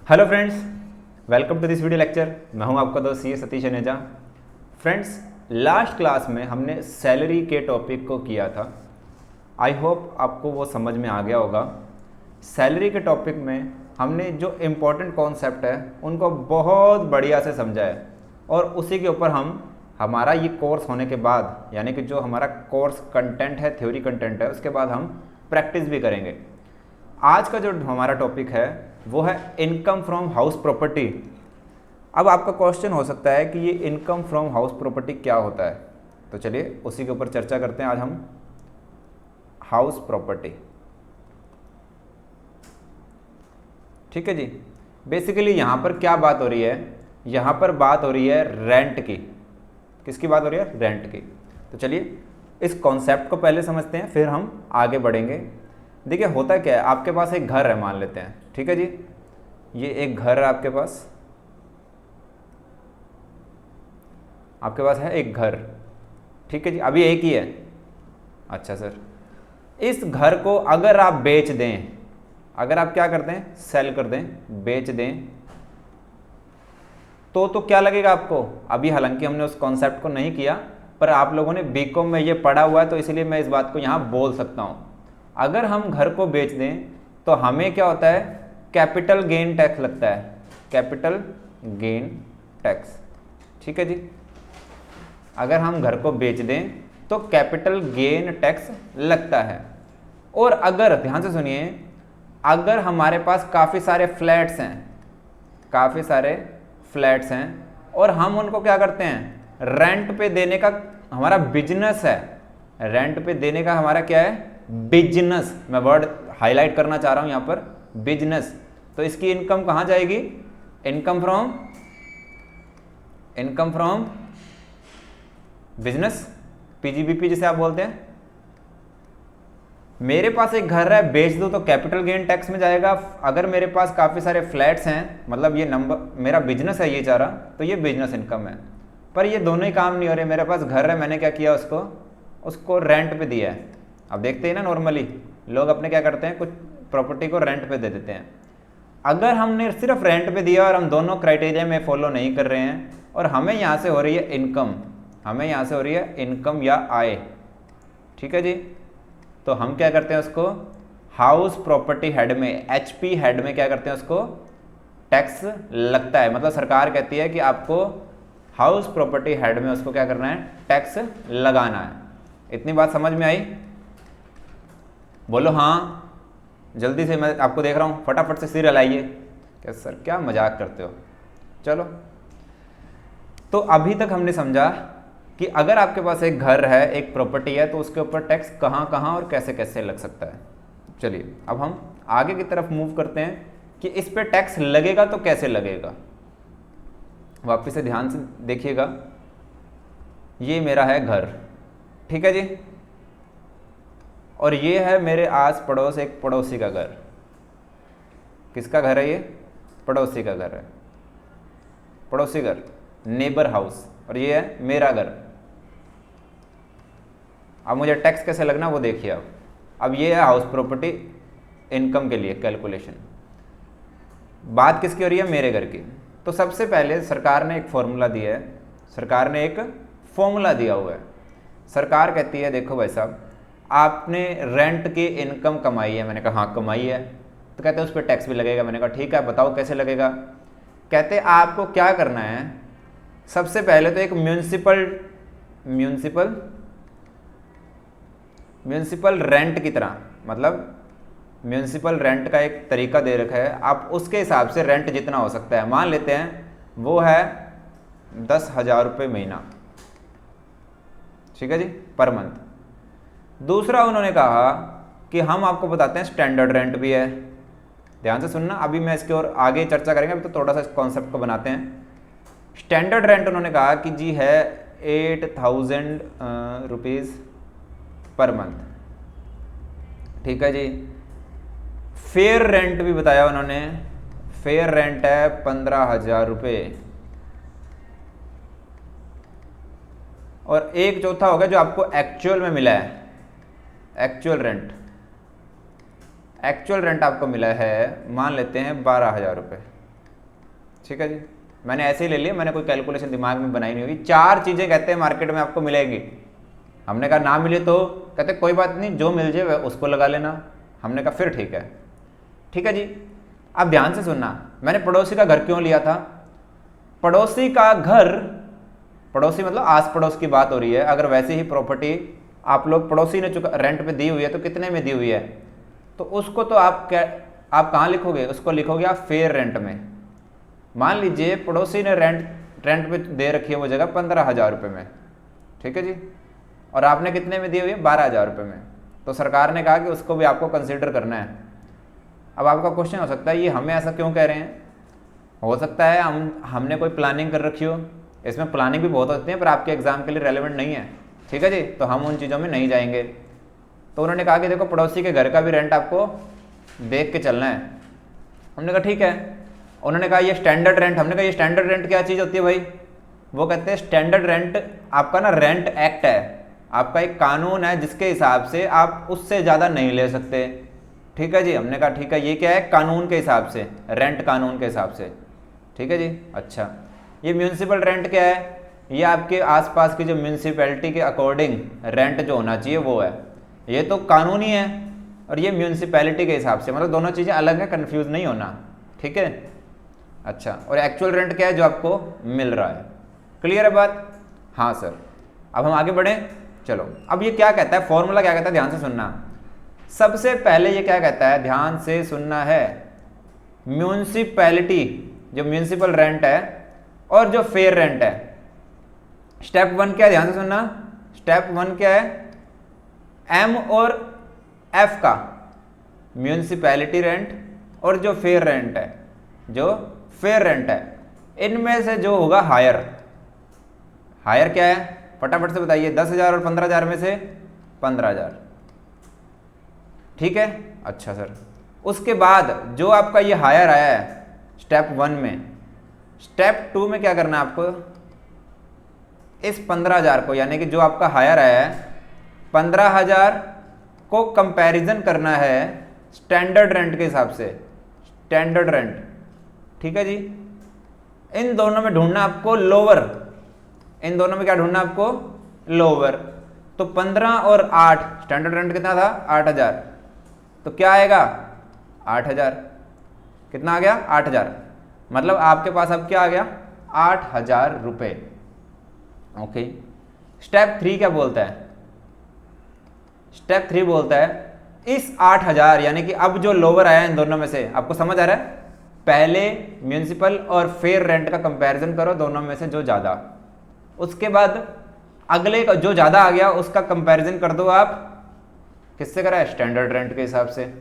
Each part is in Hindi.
Hello friends, welcome to this video lecture. मैं हूं आपका दोस्त C Satish Aneja. Friends, last class में हमने सैलरी के टॉपिक को किया था। आई होप आपको वो समझ में आ गया होगा। सैलरी के टॉपिक में हमने जो इम्पोर्टेंट कॉन्सेप्ट है उनको बहुत बढ़िया से समझा है और उसी के ऊपर हम हमारा ये कोर्स होने के बाद, यानी कि जो हमारा कोर्स कंटेंट है, थ्योरी कंटेंट है, उसके बाद हम प्रैक्टिस भी करेंगे। आज का जो हमारा टॉपिक है वो है इनकम फ्रॉम हाउस प्रॉपर्टी। अब आपका क्वेश्चन हो सकता है कि ये इनकम फ्रॉम हाउस प्रॉपर्टी क्या होता है, तो चलिए उसी के ऊपर चर्चा करते हैं आज हम। हाउस प्रॉपर्टी, ठीक है जी। बेसिकली यहाँ पर क्या बात हो रही है, यहाँ पर बात हो रही है रेंट की। किसकी बात हो रही है? रेंट की। तो चलिए इस कॉन्सेप्ट को पहले समझते हैं, फिर हम आगे बढ़ेंगे। देखिए होता क्या है, आपके पास एक घर है, मान लेते हैं, ठीक है जी। ये एक घर है आपके पास है एक घर, ठीक है जी। अभी एक ही है। अच्छा सर, इस घर को अगर आप बेच दें, अगर आप क्या करते हैं, सेल कर दें, बेच दें, तो क्या लगेगा आपको? अभी हालांकि हमने उस कॉन्सेप्ट को नहीं किया, पर आप लोगों ने बीकॉम में ये पढ़ा हुआ है, तो इसलिए मैं इस बात को यहाँ बोल सकता हूँ। अगर हम घर को बेच दें तो हमें क्या होता है? कैपिटल गेन टैक्स लगता है, कैपिटल गेन टैक्स, ठीक है जी। अगर हम घर को बेच दें तो कैपिटल गेन टैक्स लगता है। और अगर, ध्यान से सुनिए, अगर हमारे पास काफ़ी सारे फ्लैट्स हैं और हम उनको क्या करते हैं, रेंट पे देने का हमारा बिजनेस है, रेंट पे देने का हमारा क्या है? बिजनेस। मैं वर्ड हाईलाइट करना चाह रहा हूं यहां पर, बिजनेस। तो इसकी इनकम कहां जाएगी? इनकम फ्रॉम बिजनेस, पीजीबीपी जिसे आप बोलते हैं। मेरे पास एक घर है, बेच दो तो कैपिटल गेन टैक्स में जाएगा। अगर मेरे पास काफ़ी सारे फ्लैट्स हैं, मतलब ये नंबर मेरा बिजनेस है ये चारा, तो ये बिजनेस इनकम है। पर ये दोनों ही काम नहीं हो रहे। मेरे पास घर है, मैंने क्या किया, उसको रेंट पे दिया है। अब देखते हैं ना, नॉर्मली लोग अपने क्या करते हैं, कुछ प्रॉपर्टी को रेंट पे दे देते हैं। अगर हमने सिर्फ रेंट पे दिया और हम दोनों क्राइटेरिया में फॉलो नहीं कर रहे हैं और हमें यहाँ से हो रही है इनकम, या आय, ठीक है जी, तो हम क्या करते हैं, उसको हाउस प्रॉपर्टी हेड में, HP हेड में क्या करते हैं, उसको टैक्स लगता है। मतलब सरकार कहती है कि आपको हाउस प्रॉपर्टी हेड में उसको क्या करना है, टैक्स लगाना है। इतनी बात समझ में आई? बोलो हाँ, जल्दी से, मैं आपको देख रहा हूँ, फटाफट से सिर हिलाइए। क्या सर, क्या मजाक करते हो? चलो, तो अभी तक हमने समझा कि अगर आपके पास एक घर है, एक प्रॉपर्टी है, तो उसके ऊपर टैक्स कहाँ कहाँ और कैसे कैसे लग सकता है। चलिए अब हम आगे की तरफ मूव करते हैं कि इस पे टैक्स लगेगा तो कैसे लगेगा। वापिस से ध्यान से देखिएगा, ये मेरा है घर, ठीक है जी, और ये है मेरे आस पड़ोस एक पड़ोसी का घर। किसका घर है ये? पड़ोसी का घर है, पड़ोसी घर, नेबर हाउस। और ये है मेरा घर। अब मुझे टैक्स कैसे लगना वो देखिए। अब ये है हाउस प्रॉपर्टी इनकम के लिए कैलकुलेशन। बात किसकी हो रही है? मेरे घर की। तो सबसे पहले सरकार ने एक फॉर्मूला दिया है, सरकार ने एक फॉर्मूला दिया हुआ है। सरकार कहती है, देखो भाई साहब, आपने रेंट की इनकम कमाई है। मैंने कहा हाँ कमाई है। तो कहते हैं उस पर टैक्स भी लगेगा। मैंने कहा ठीक है, बताओ कैसे लगेगा। कहते आपको क्या करना है, सबसे पहले तो एक म्यूनसिपल रेंट की तरह, मतलब म्यूनसिपल रेंट का एक तरीका दे रखा है, आप उसके हिसाब से रेंट जितना हो सकता है, मान लेते हैं वो है 10,000 रुपये महीना, ठीक है जी, पर मंथ। दूसरा उन्होंने कहा कि हम आपको बताते हैं स्टैंडर्ड रेंट भी है। ध्यान से सुनना, अभी मैं इसके और आगे चर्चा करेंगे, अभी तो थोड़ा सा इस कॉन्सेप्ट को बनाते हैं। स्टैंडर्ड रेंट उन्होंने कहा कि जी है 8,000 रुपीज़ पर मंथ, ठीक है जी। फेयर रेंट भी बताया उन्होंने, फेयर रेंट है 15,000 रुपये। और एक चौथा हो गया जो आपको एक्चुअल में मिला है, एक्चुअल रेंट आपको मिला है, मान लेते हैं 12,000 रुपये, ठीक है जी, मैंने ऐसे ही ले लिया, मैंने कोई कैलकुलेशन दिमाग में बनाई नहीं होगी। 4 चीज़ें कहते हैं मार्केट में आपको मिलेगी। हमने कहा ना मिले तो कहते कोई बात नहीं, जो मिल जाए उसको लगा लेना। हमने कहा फिर ठीक है। ठीक है जी, अब ध्यान से सुनना, मैंने पड़ोसी का घर क्यों लिया था। पड़ोसी का घर, पड़ोसी मतलब आस पड़ोस की बात हो रही है। अगर वैसे ही प्रॉपर्टी आप लोग पड़ोसी ने चुका रेंट पे दी हुई है तो कितने में दी हुई है, तो उसको तो आप कहाँ लिखोगे, उसको लिखोगे आप फेयर रेंट में। मान लीजिए पड़ोसी ने रेंट पे दे रखी है वो जगह 15,000 रुपये में, ठीक है जी, और आपने कितने में दी हुई है, 12,000 रुपये में। तो सरकार ने कहा कि उसको भी आपको कंसिडर करना है। अब आपका क्वेश्चन हो सकता है ये हमें ऐसा क्यों कह रहे हैं। हो सकता है हमने कोई प्लानिंग कर रखी हो, इसमें प्लानिंग भी बहुत होती है पर आपके एग्जाम के लिए रेलेवेंट नहीं है, ठीक है जी, तो हम उन चीज़ों में नहीं जाएंगे। तो उन्होंने कहा कि देखो पड़ोसी के घर का भी रेंट आपको देख के चलना है। हमने कहा ठीक है। उन्होंने कहा ये स्टैंडर्ड रेंट। हमने कहा ये स्टैंडर्ड रेंट क्या चीज़ होती है भाई। वो कहते हैं स्टैंडर्ड रेंट आपका ना रेंट एक्ट है, आपका एक कानून है जिसके हिसाब से आप उससे ज़्यादा नहीं ले सकते, ठीक है जी। हमने कहा ठीक है, ये क्या है, कानून के हिसाब से, रेंट कानून के हिसाब से, ठीक है जी। अच्छा, ये म्यूनसिपल रेंट क्या है, ये आपके आसपास की जो म्यूनसिपैलिटी के अकॉर्डिंग रेंट जो होना चाहिए वो है। ये तो कानूनी है और ये म्यूनसिपैलिटी के हिसाब से, मतलब दोनों चीज़ें अलग हैं, कन्फ्यूज़ नहीं होना, ठीक है। अच्छा, और एक्चुअल रेंट क्या है जो आपको मिल रहा है। क्लियर है बात। हाँ सर, अब हम आगे बढ़ें। चलो, अब ये क्या कहता है, फॉर्मूला क्या कहता है, ध्यान से सुनना। सबसे पहले ये क्या कहता है, ध्यान से सुनना है, म्यूनसिपैलिटी जो म्यूनसिपल रेंट है और जो फेयर रेंट है। स्टेप 1 क्या है, ध्यान से सुनना। स्टेप 1 क्या है, एम और एफ का, म्यूनसिपैलिटी रेंट और जो फेयर रेंट है, जो फेयर रेंट है, इनमें से जो होगा हायर। हायर क्या है, फटाफट से बताइए, 10,000 और 15,000 में से 15,000, ठीक है। अच्छा सर, उसके बाद जो आपका ये हायर आया है स्टेप 1 में, स्टेप 2 में क्या करना है आपको, इस 15,000 को, यानी कि जो आपका हायर आया है 15,000 को कंपैरिजन करना है स्टैंडर्ड रेंट के हिसाब से, स्टैंडर्ड रेंट, ठीक है जी। इन दोनों में ढूंढना आपको लोअर, इन दोनों में क्या ढूंढना आपको, लोअर। तो 15 और 8, स्टैंडर्ड रेंट कितना था, 8,000, तो क्या आएगा 8,000, कितना आ गया 8,000, मतलब आपके पास अब क्या आ गया 8,000 रुपये। ओके, स्टेप 3 क्या बोलता है, स्टेप 3 बोलता है इस 8,000, यानी कि अब जो लोअर आया इन दोनों में से, आपको समझ आ रहा है, पहले म्यूनसिपल और फेयर रेंट का कंपैरिजन करो दोनों में से जो ज़्यादा, उसके बाद अगले का जो ज़्यादा आ गया उसका कंपैरिजन कर दो आप, किससे करा है, स्टैंडर्ड रेंट के हिसाब से।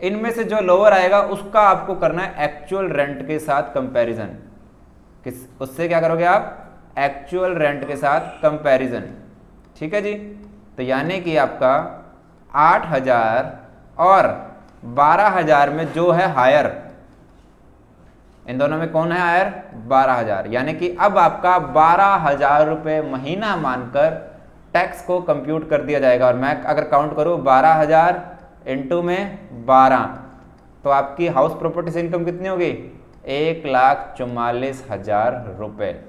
इनमें से जो लोअर आएगा उसका आपको करना है एक्चुअल रेंट के साथ कंपैरिजन, किस उससे क्या करोगे आप, एक्चुअल रेंट के साथ कंपैरिजन, ठीक है जी। तो यानी कि आपका 8,000 और 12,000 में जो है हायर, इन दोनों में कौन है हायर, 12,000, यानी कि अब आपका 12,000 रुपये महीना मानकर टैक्स को कंप्यूट कर दिया जाएगा। और मैं अगर काउंट करूँ 12,000 इंटू में 12, तो आपकी हाउस प्रॉपर्टी से इनकम कितनी होगी, 1,44,000 रुपये।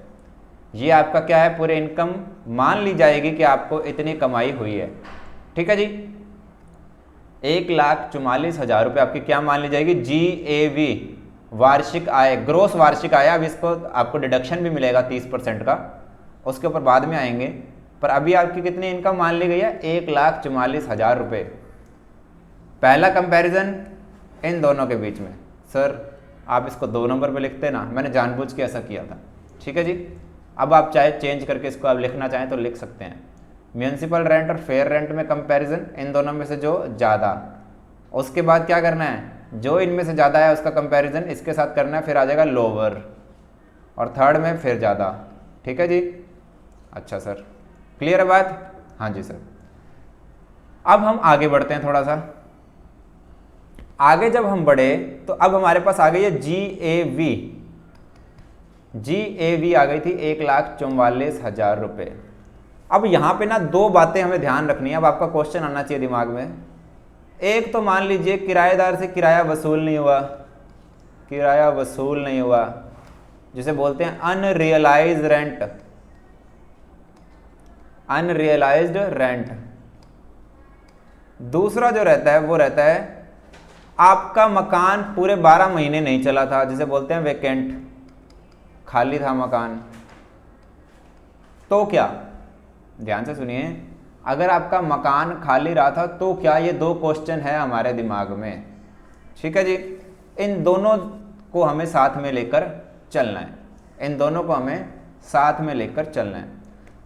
ये आपका क्या है, पूरे इनकम मान ली जाएगी कि आपको इतनी कमाई हुई है, ठीक है जी। 1,44,000 रुपये आपकी क्या मान ली जाएगी, GAV, वार्षिक आय, ग्रोस वार्षिक आय। अब इसको आपको डिडक्शन भी मिलेगा 30% का, उसके ऊपर बाद में आएंगे, पर अभी आपकी कितनी इनकम मान ली गई है, 1,44,000 रुपये। पहला कंपैरिजन इन दोनों के बीच में। सर आप इसको 2 नंबर पे लिखते ना, मैंने जानबूझ के ऐसा किया था, ठीक है जी। अब आप चाहे चेंज करके इसको आप लिखना चाहें तो लिख सकते हैं, म्यूनसिपल रेंट और फेयर रेंट में कंपैरिजन, इन दोनों में से जो ज़्यादा, उसके बाद क्या करना है, जो इनमें से ज़्यादा है उसका कंपैरिजन इसके साथ करना है, फिर आ जाएगा लोअर, और थर्ड में फिर ज़्यादा, ठीक है जी। अच्छा सर, क्लियर है बात। हाँ जी सर। अब हम आगे बढ़ते हैं थोड़ा सा, आगे जब हम बढ़े तो अब हमारे पास आ गई है GAV, GAV आ गई थी 1,44,000 रुपये। अब यहाँ पे ना 2 बातें हमें ध्यान रखनी है, अब आपका क्वेश्चन आना चाहिए दिमाग में। एक तो मान लीजिए किराएदार से किराया वसूल नहीं हुआ, किराया वसूल नहीं हुआ, जिसे बोलते हैं अनरियलाइज्ड रेंट, अनरियलाइज्ड रेंट। दूसरा जो रहता है वो रहता है आपका मकान पूरे 12 महीने नहीं चला था, जिसे बोलते हैं वेकेंट, खाली था मकान। तो क्या, ध्यान से सुनिए, अगर आपका मकान खाली रहा था तो क्या, ये दो क्वेश्चन है हमारे दिमाग में। ठीक है जी, इन दोनों को हमें साथ में लेकर चलना है, इन दोनों को हमें साथ में लेकर चलना है।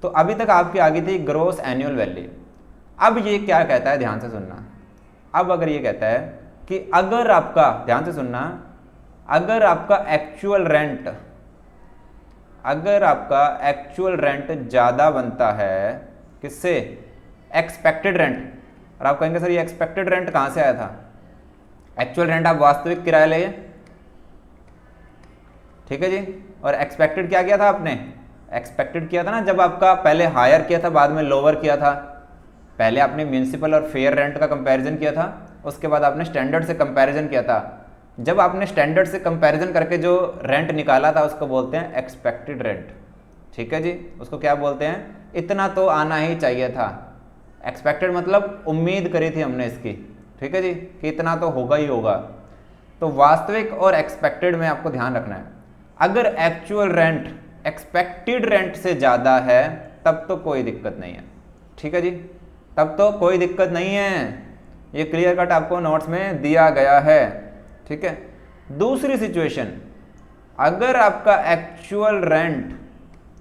तो अभी तक आपकी आ गई थी ग्रॉस एनुअल वैल्यू। अब ये क्या कहता है, ध्यान से सुनना। अब अगर ये कहता है कि अगर आपका, ध्यान से सुनना, अगर आपका एक्चुअल रेंट, अगर आपका एक्चुअल रेंट ज़्यादा बनता है किससे, एक्सपेक्टेड रेंट। और आप कहेंगे सर ये एक्सपेक्टेड रेंट कहाँ से आया था, एक्चुअल रेंट आप वास्तविक किराया लिए, ठीक है जी, और एक्सपेक्टेड क्या किया था आपने, एक्सपेक्टेड किया था ना जब आपका पहले हायर किया था बाद में लोअर किया था। पहले आपने म्यूनिसिपल और फेयर रेंट का कंपैरिजन किया था, उसके बाद आपने स्टैंडर्ड से कंपैरिजन किया था। जब आपने स्टैंडर्ड से कंपैरिजन करके जो रेंट निकाला था उसको बोलते हैं एक्सपेक्टेड रेंट। ठीक है जी, उसको क्या बोलते हैं, इतना तो आना ही चाहिए था। एक्सपेक्टेड मतलब उम्मीद करी थी हमने इसकी, ठीक है जी, कि इतना तो होगा ही होगा। तो वास्तविक और एक्सपेक्टेड में आपको ध्यान रखना है, अगर एक्चुअल रेंट एक्सपेक्टेड रेंट से ज़्यादा है तब तो कोई दिक्कत नहीं है। ठीक है जी, तब तो कोई दिक्कत नहीं है, ये क्लियर कट आपको नोट्स में दिया गया है। ठीक है, दूसरी सिचुएशन, अगर आपका एक्चुअल रेंट,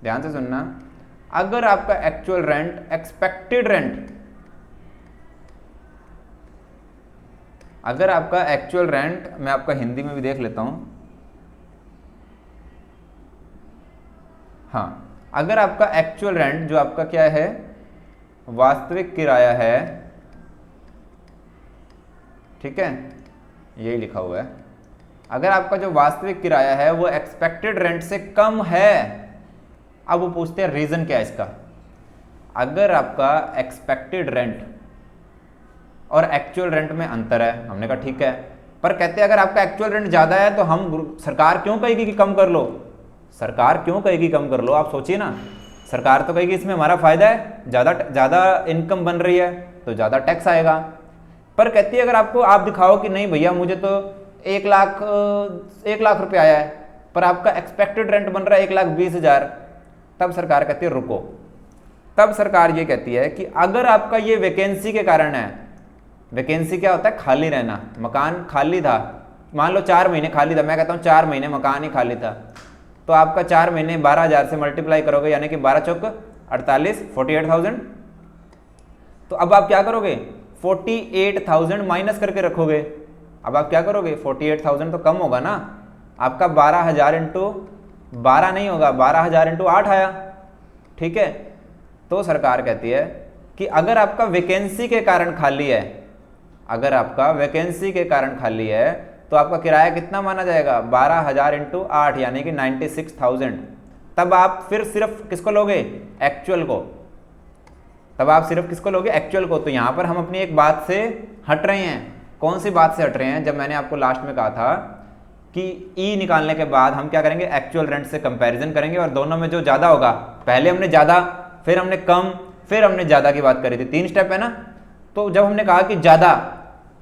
ध्यान से सुनना, अगर आपका एक्चुअल रेंट एक्सपेक्टेड रेंट, अगर आपका एक्चुअल रेंट, मैं आपका हिंदी में भी देख लेता हूं, हाँ, अगर आपका एक्चुअल रेंट जो आपका क्या है, वास्तविक किराया है, ठीक है, यही लिखा हुआ है, अगर आपका जो वास्तविक किराया है वो एक्सपेक्टेड रेंट से कम है। अब वो पूछते हैं रीजन क्या है इसका। अगर आपका एक्सपेक्टेड रेंट और एक्चुअल रेंट में अंतर है, हमने कहा ठीक है, पर कहते हैं अगर आपका एक्चुअल रेंट ज्यादा है तो हम, सरकार क्यों कहेगी कि कम कर लो, सरकार क्यों कहेगी कम कर लो, आप सोचिए ना, सरकार तो कहेगी इसमें हमारा फायदा है, ज़्यादा इनकम बन रही है तो ज़्यादा टैक्स आएगा। पर कहती है अगर आपको, आप दिखाओ कि नहीं भैया मुझे तो 1 लाख रुपये आया है, पर आपका एक्सपेक्टेड रेंट बन रहा है 1,20,000, तब सरकार कहती है रुको। तब सरकार ये कहती है कि अगर आपका ये वैकेंसी के कारण है, वैकेंसी क्या होता है, खाली रहना, मकान खाली था, मान लो 4 महीने खाली था, मैं कहता हूँ 4 महीने मकान ही खाली था, तो आपका 4 महीने 12,000 से मल्टीप्लाई करोगे, यानी कि 12 चौक 48, 48,000। तो अब आप क्या करोगे, 48,000 माइनस करके रखोगे। अब आप क्या करोगे, 48,000 तो कम होगा ना, आपका 12,000 इंटू 12 नहीं होगा, 12,000 इंटू 8 आया। ठीक है, तो सरकार कहती है कि अगर आपका वैकेंसी के कारण खाली है, अगर आपका वैकेंसी के कारण खाली है तो आपका किराया कितना माना जाएगा, 12,000 इंटू 8 यानी कि 96,000। तब आप फिर सिर्फ किसको लोगे, एक्चुअल को, तब आप सिर्फ किसको लोगे, एक्चुअल को। तो यहां पर हम अपनी एक बात से हट रहे हैं। कौन सी बात से हट रहे हैं, जब मैंने आपको लास्ट में कहा था कि ई निकालने के बाद हम क्या करेंगे, एक्चुअल रेंट से कंपैरिजन करेंगे और दोनों में जो ज्यादा होगा, पहले हमने ज्यादा, फिर हमने कम, फिर हमने ज्यादा की बात करी थी, 3 स्टेप है ना। तो जब हमने कहा कि ज्यादा,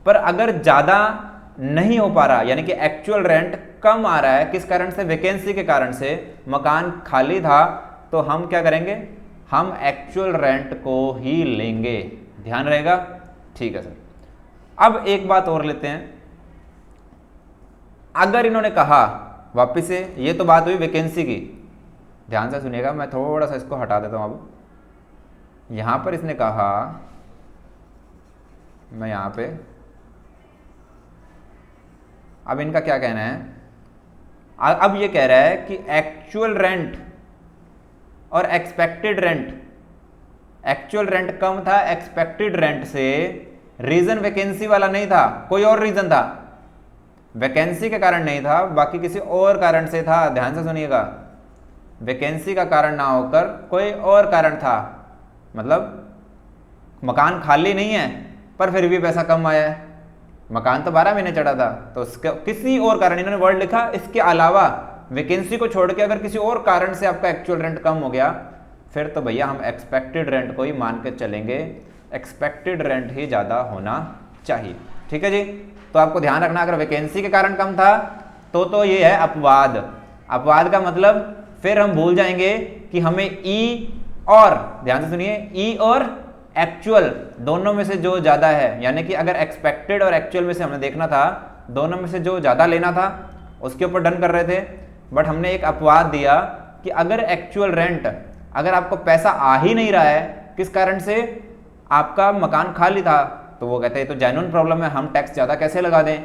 पर अगर ज्यादा नहीं हो पा रहा, यानी कि एक्चुअल रेंट कम आ रहा है, किस कारण से, वैकेंसी के कारण से, मकान खाली था, तो हम क्या करेंगे, हम एक्चुअल रेंट को ही लेंगे। ध्यान रहेगा, ठीक है सर। अब एक बात और लेते हैं, अगर इन्होंने कहा, वापिस से, ये तो बात हुई वैकेंसी की, ध्यान से सुनिएगा, मैं थोड़ा सा इसको हटा देता हूं। अब यहां पर इसने कहा, मैं यहां पे, अब इनका क्या कहना है, अब ये कह रहा है कि एक्चुअल रेंट और एक्सपेक्टेड रेंट, एक्चुअल रेंट कम था एक्सपेक्टेड रेंट से, रीजन वैकेंसी वाला नहीं था, कोई और रीजन था, वैकेंसी के कारण नहीं था, बाकी किसी और कारण से था। ध्यान से सुनिएगा, वैकेंसी का कारण ना होकर कोई और कारण था, मतलब मकान खाली नहीं है पर फिर भी पैसा कम आया है, मकान तो 12 महीने चढ़ा था, तो किसी और कारण, इन्होंने वर्ड लिखा इसके अलावा, वैकेंसी को छोड़ के अगर किसी और कारण से आपका एक्चुअल रेंट कम हो गया, फिर तो भैया हम एक्सपेक्टेड रेंट को ही मान के चलेंगे, एक्सपेक्टेड रेंट ही ज़्यादा होना चाहिए। ठीक है जी। तो आपको ध्यान रखना, अगर वैकेंसी के कारण कम था तो ये है अपवाद। अपवाद का मतलब फिर हम भूल जाएंगे कि हमें ई और, ध्यान से सुनिए, ई और एक्चुअल दोनों में से जो ज़्यादा है, यानी कि अगर एक्सपेक्टेड और एक्चुअल में से हमने देखना था, दोनों में से जो ज़्यादा लेना था उसके ऊपर डन कर रहे थे। बट हमने एक अपवाद दिया कि अगर एक्चुअल रेंट, अगर आपको पैसा आ ही नहीं रहा है, किस कारण से, आपका मकान खाली था, तो वो कहते हैं तो जेन्युइन प्रॉब्लम है, हम टैक्स ज़्यादा कैसे लगा दें।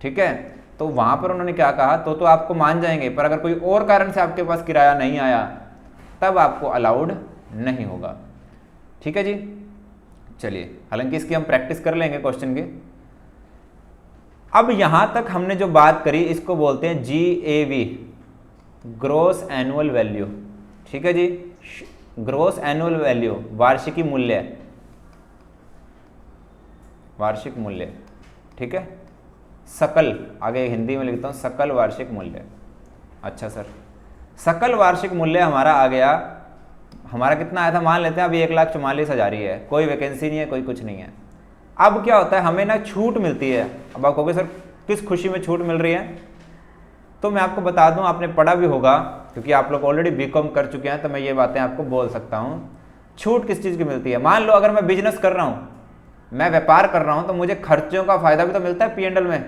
ठीक है, तो वहाँ पर उन्होंने क्या कहा, तो आपको मान जाएंगे, पर अगर कोई और कारण से आपके पास किराया नहीं आया तब आपको अलाउड नहीं होगा। ठीक है जी। चलिए, हालांकि इसकी हम प्रैक्टिस कर लेंगे क्वेश्चन की। अब यहां तक हमने जो बात करी इसको बोलते हैं GAV, ग्रोस एनुअल वैल्यू। ठीक है जी, ग्रोस एनुअल वैल्यू, वार्षिकी मूल्य, वार्षिक मूल्य। ठीक है, सकल, आगे हिंदी में लिखता हूं सकल वार्षिक मूल्य। अच्छा सर, सकल वार्षिक मूल्य हमारा आ गया, हमारा कितना आया था, मान लेते हैं अभी 1,44,000 ही है, कोई वैकेंसी नहीं है, कोई कुछ नहीं है। अब क्या होता है, हमें ना छूट मिलती है। अब आप कहोगे सर किस खुशी में छूट मिल रही है, तो मैं आपको बता दूं, आपने पढ़ा भी होगा क्योंकि आप लोग ऑलरेडी बीकॉम कर चुके हैं, तो मैं ये बातें आपको बोल सकता हूं। छूट किस चीज़ की मिलती है, मान लो अगर मैं बिजनेस कर रहा हूं, मैं व्यापार कर रहा हूं, तो मुझे खर्चों का फायदा भी तो मिलता है P&L में।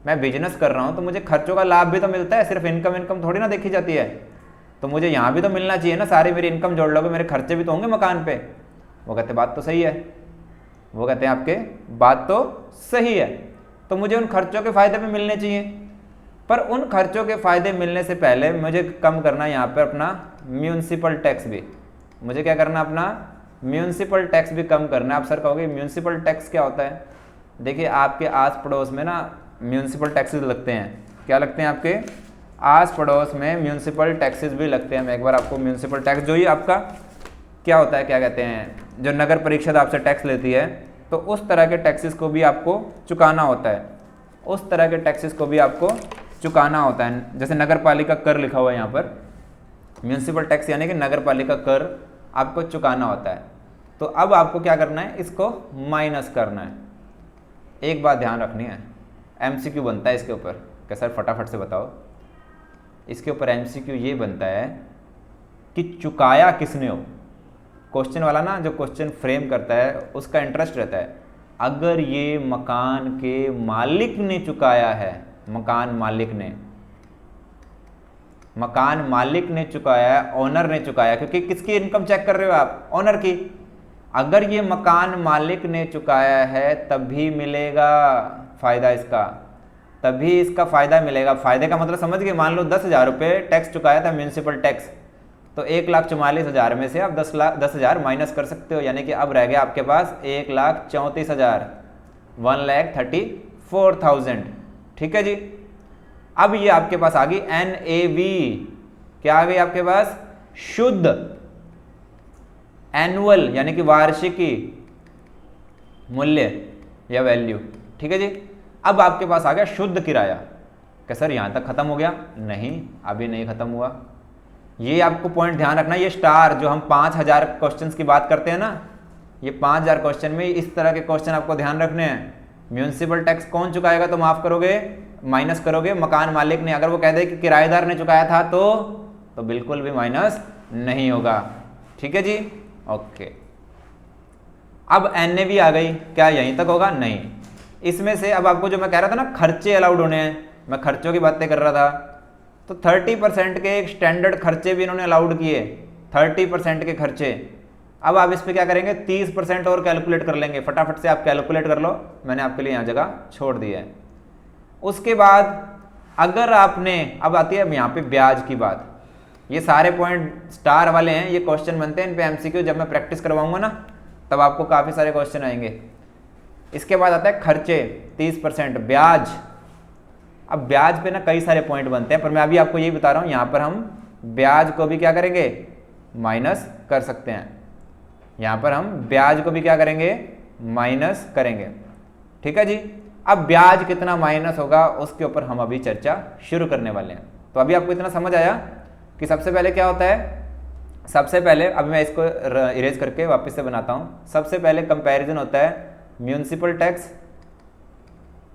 मैं बिजनेस कर रहा हूं तो मुझे खर्चों का लाभ भी तो मिलता है, सिर्फ इनकम थोड़ी ना देखी जाती है। तो मुझे यहाँ भी तो मिलना चाहिए ना, सारी मेरी इनकम जोड़ लोगे, मेरे खर्चे भी तो होंगे मकान पे। वो कहते बात तो सही है, वो कहते हैं आपके बात तो सही है, तो मुझे उन खर्चों के फायदे भी मिलने चाहिए। पर उन खर्चों के फायदे मिलने से पहले मुझे कम करना यहाँ पर अपना म्यूनसिपल टैक्स भी, मुझे क्या करना, अपना म्यूनसिपल टैक्स भी कम करना है। आप सर कहोगे म्यूनसिपल टैक्स क्या होता है, देखिए आपके आस पड़ोस में ना म्यूनसिपल टैक्सेस लगते हैं। क्या लगते हैं, आपके आस पड़ोस में म्यूनसिपल टैक्सेस भी लगते हैं। मैं एक बार आपको म्यूनसिपल टैक्स, जो ही आपका क्या होता है, क्या कहते हैं, जो नगर परिषद आपसे टैक्स लेती है, तो उस तरह के टैक्सेस को भी आपको चुकाना होता है, उस तरह के टैक्सेस को भी आपको चुकाना होता है। जैसे नगर पालिका कर लिखा हुआ है यहाँ पर, म्यूनसिपल टैक्स यानी कि नगर पालिका कर आपको चुकाना होता है। तो अब आपको क्या करना है, इसको माइनस करना है। एक बात ध्यान रखनी है, MCQ बनता है इसके ऊपर, क्या सर फटाफट से बताओ, इसके ऊपर MCQ ये बनता है कि चुकाया किसने हो। क्वेश्चन वाला ना जो क्वेश्चन फ्रेम करता है उसका इंटरेस्ट रहता है, अगर ये मकान के मालिक ने चुकाया है, मकान मालिक ने, मकान मालिक ने चुकाया है, ओनर ने चुकाया, क्योंकि किसकी इनकम चेक कर रहे हो आप, ओनर की। अगर ये मकान मालिक ने चुकाया है तभी मिलेगा फायदा इसका, तभी इसका फायदा मिलेगा। फायदे का मतलब समझ गए, मान लो 10,000 रुपये टैक्स चुकाया था म्यूनसिपल टैक्स, तो 1,44,000 में से आप 10,000 माइनस कर सकते हो, यानी कि अब रह गया आपके पास 1,34,000, 1,34,000। ठीक है जी। अब ये आपके पास आ गई NAV, क्या आ गई आपके पास, शुद्ध एनुअल यानी कि वार्षिकी मूल्य या वैल्यू। ठीक है जी। अब आपके पास आ गया शुद्ध किराया। क्या सर यहां तक खत्म हो गया, नहीं अभी नहीं खत्म हुआ। ये आपको पॉइंट ध्यान रखना, ये स्टार जो हम 5,000 क्वेश्चंस की बात करते हैं ना, ये 5,000 क्वेश्चन में इस तरह के क्वेश्चन आपको ध्यान रखने हैं। म्यूनसिपल टैक्स कौन चुकाएगा तो माफ करोगे, माइनस करोगे, मकान मालिक ने। अगर वो कह दे कि किराएदार ने चुकाया था तो बिल्कुल भी माइनस नहीं होगा। ठीक है जी, ओके। अब NAV आ गई, क्या यहीं तक होगा, नहीं। इसमें से अब आपको जो मैं कह रहा था ना खर्चे अलाउड होने हैं, मैं खर्चों की बातें कर रहा था, तो 30% के एक स्टैंडर्ड खर्चे भी इन्होंने अलाउड किए, 30% के खर्चे। अब आप इस पे क्या करेंगे, 30% और कैलकुलेट कर लेंगे। फटाफट से आप कैलकुलेट कर लो, मैंने आपके लिए यहाँ जगह छोड़ दी है। उसके बाद अगर आपने, अब आती है यहाँ पे ब्याज की बात, ये सारे पॉइंट स्टार वाले हैं, ये क्वेश्चन बनते हैं, इन पे MCQ जब मैं प्रैक्टिस करवाऊंगा ना तब आपको काफ़ी सारे क्वेश्चन आएंगे। इसके बाद आता है खर्चे 30%, ब्याज। अब ब्याज पे ना कई सारे पॉइंट बनते हैं, पर मैं अभी आपको यही बता रहा हूँ, यहाँ पर हम ब्याज को भी क्या करेंगे, माइनस कर सकते हैं। यहाँ पर हम ब्याज को भी क्या करेंगे, माइनस करेंगे। ठीक है जी। अब ब्याज कितना माइनस होगा उसके ऊपर हम अभी चर्चा शुरू करने वाले हैं। तो अभी आपको इतना समझ आया कि सबसे पहले क्या होता है। सबसे पहले अभी मैं इसको इरेज करके वापस से बनाता हूँ। सबसे पहले कंपैरिजन होता है म्यूनिसिपल टैक्स,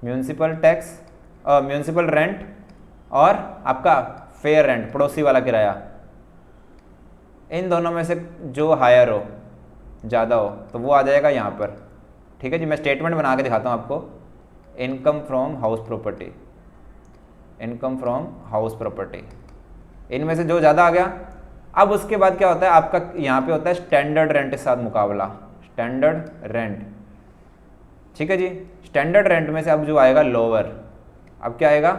म्यूनिसिपल रेंट और आपका फेयर रेंट, पड़ोसी वाला किराया। इन दोनों में से जो हायर हो, ज़्यादा हो, तो वो आ जाएगा यहाँ पर। ठीक है जी, मैं स्टेटमेंट बना के दिखाता हूँ आपको। Income from house property, income from house property, इनमें से जो ज़्यादा आ गया। अब उसके बाद क्या होता है आपका, यहाँ पे होता है स्टैंडर्ड रेंट के साथ मुकाबला, स्टैंडर्ड रेंट। ठीक है जी, स्टैंडर्ड रेंट में से अब जो आएगा लोअर, अब क्या आएगा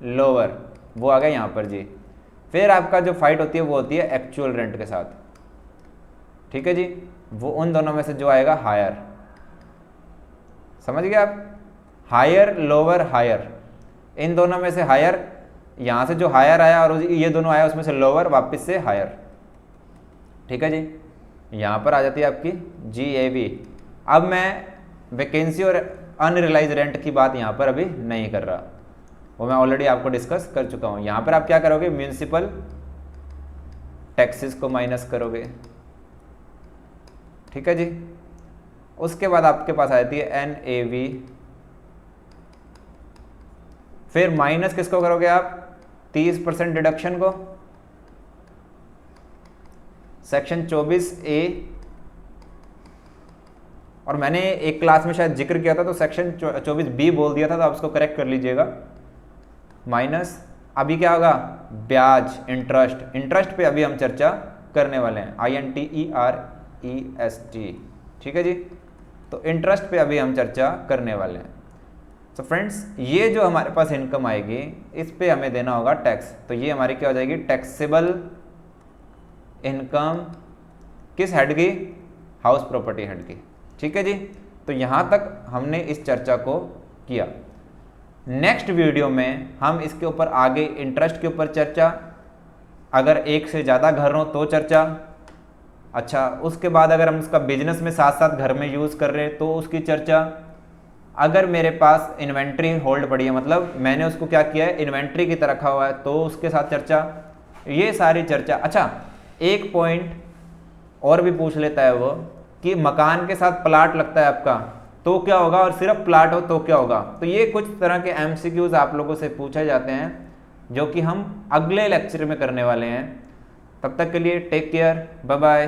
लोअर, वो आ गया यहाँ पर जी। फिर आपका जो फाइट होती है वो होती है एक्चुअल रेंट के साथ। ठीक है जी, वो उन दोनों में से जो आएगा हायर। समझ गए आप, हायर लोअर हायर, इन दोनों में से हायर, यहाँ से जो हायर आया और ये दोनों आया उसमें से लोअर, वापस से हायर। ठीक है जी, यहाँ पर आ जाती है आपकी GAV। अब मैं वैकेंसी और अनरियलाइज रेंट की बात यहाँ पर अभी नहीं कर रहा, वो मैं ऑलरेडी आपको डिस्कस कर चुका हूँ। यहाँ पर आप क्या करोगे, म्यूनिसिपल टैक्सेस को माइनस करोगे। ठीक है जी, उसके बाद आपके पास आ जाती है NAV, फिर माइनस किसको करोगे आप, 30% डिडक्शन को, सेक्शन 24A। और मैंने एक क्लास में शायद जिक्र किया था तो सेक्शन 24B बोल दिया था, तो आप उसको करेक्ट कर लीजिएगा। माइनस अभी क्या होगा, ब्याज, इंटरेस्ट, इंटरेस्ट पे अभी हम चर्चा करने वाले हैं, INTEREST। ठीक है जी, तो इंटरेस्ट पे अभी हम चर्चा करने वाले हैं। तो फ्रेंड्स, ये जो हमारे पास इनकम आएगी इस पे हमें देना होगा टैक्स। तो ये हमारी क्या हो जाएगी, टैक्सेबल इनकम, किस हेड की, हाउस प्रॉपर्टी हेड की। ठीक है जी, तो यहाँ तक हमने इस चर्चा को किया। नेक्स्ट वीडियो में हम इसके ऊपर आगे इंटरेस्ट के ऊपर चर्चा, अगर एक से ज़्यादा घर हो तो चर्चा। अच्छा, उसके बाद अगर हम उसका बिजनेस में साथ साथ घर में यूज़ कर रहे हैं तो उसकी चर्चा। अगर मेरे पास इन्वेंट्री होल्ड पड़ी है, मतलब मैंने उसको क्या किया है, इन्वेंट्री की तरह रखा हुआ है, तो उसके साथ चर्चा, ये सारी चर्चा। अच्छा, एक पॉइंट और भी पूछ लेता है वो कि मकान के साथ प्लाट लगता है आपका तो क्या होगा, और सिर्फ प्लाट हो तो क्या होगा। तो ये कुछ तरह के MCQs आप लोगों से पूछे जाते हैं, जो कि हम अगले लेक्चर में करने वाले हैं। तब तक के लिए टेक केयर, बाय बाय।